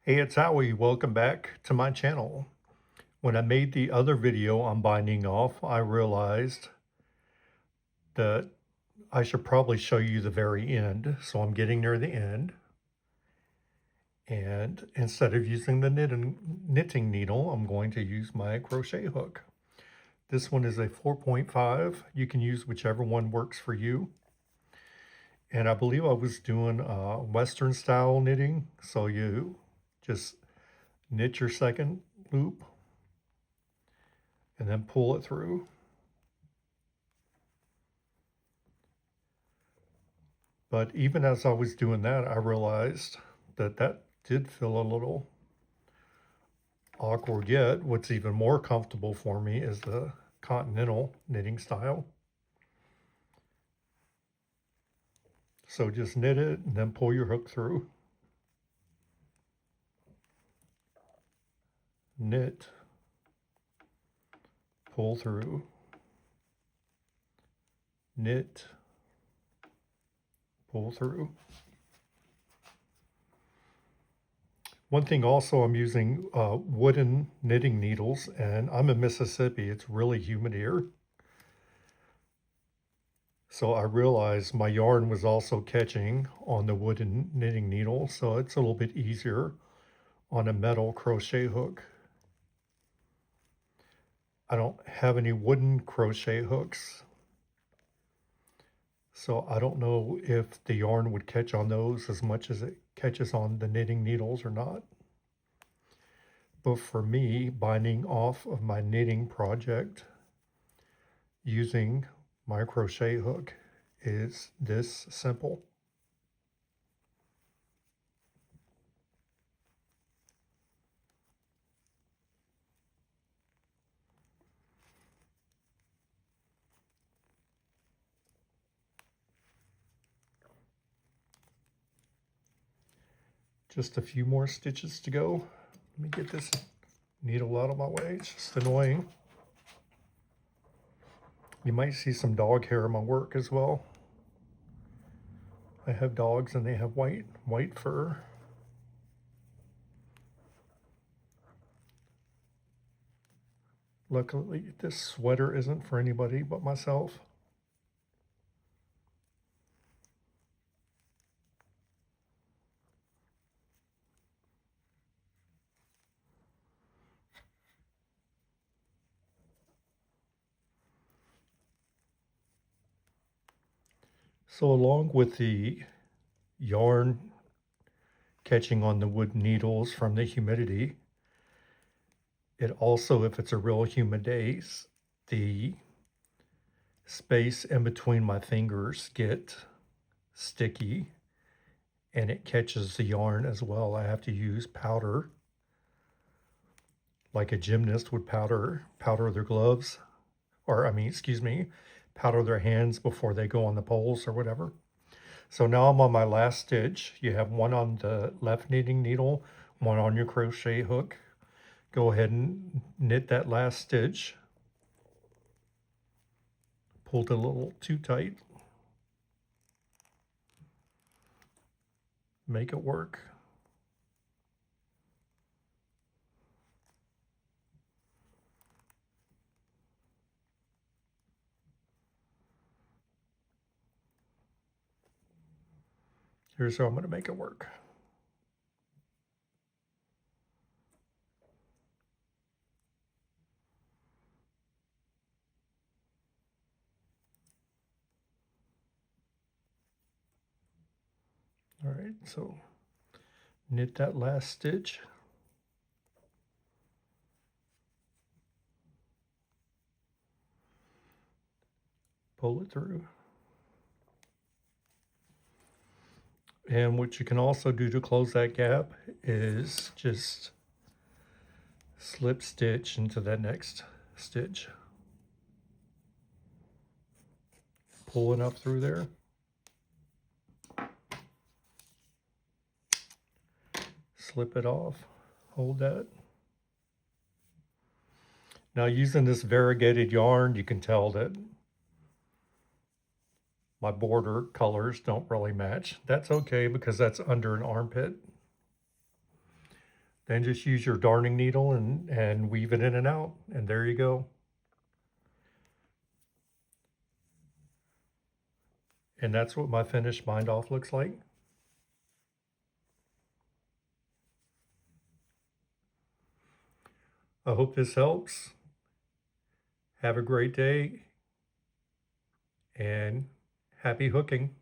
Hey, it's Howie. Welcome back to my channel. When I made the other video on binding off, I realized that I should probably show you the very end. So I'm getting near the end. And instead of using the knitting needle, I'm going to use my crochet hook. This one is a 4.5. You can use whichever one works for you. And I believe I was doing Western style knitting. So you just knit your second loop and then pull it through. But even as I was doing that, I realized that that did feel a little awkward. Yet what's even more comfortable for me is the continental knitting style. So just knit it and then pull your hook through. Knit, pull through, knit, pull through. One thing also, I'm using wooden knitting needles, and I'm in Mississippi. It's really humid here. So I realized my yarn was also catching on the wooden knitting needle, so it's a little bit easier on a metal crochet hook. I don't have any wooden crochet hooks, so I don't know if the yarn would catch on those as much as it catches on the knitting needles or not. But for me, binding off of my knitting project using my crochet hook is this simple. Just a few more stitches to go. Let me get this needle out of my way. It's just annoying. You might see some dog hair in my work as well. I have dogs and they have white fur. Luckily, this sweater isn't for anybody but myself. So along with the yarn catching on the wood needles from the humidity, it also, if it's a real humid day, the space in between my fingers get sticky and it catches the yarn as well. I have to use powder, like a gymnast would powder their gloves, or powder their hands before they go on the poles or whatever. So now I'm on my last stitch. You have one on the left knitting needle, one on your crochet hook. Go ahead and knit that last stitch. Pulled it a little too tight. Make it work. Here's how I'm going to make it work. All right, so knit that last stitch. Pull it through. And what you can also do to close that gap is just slip stitch into that next stitch. Pull enough through there. Slip it off, hold that. Now using this variegated yarn, you can tell that my border colors don't really match. That's okay because that's under an armpit. Then just use your darning needle and weave it in and out, and there you go. And that's what my finished bind off looks like. I hope this helps. Have a great day and happy hooking.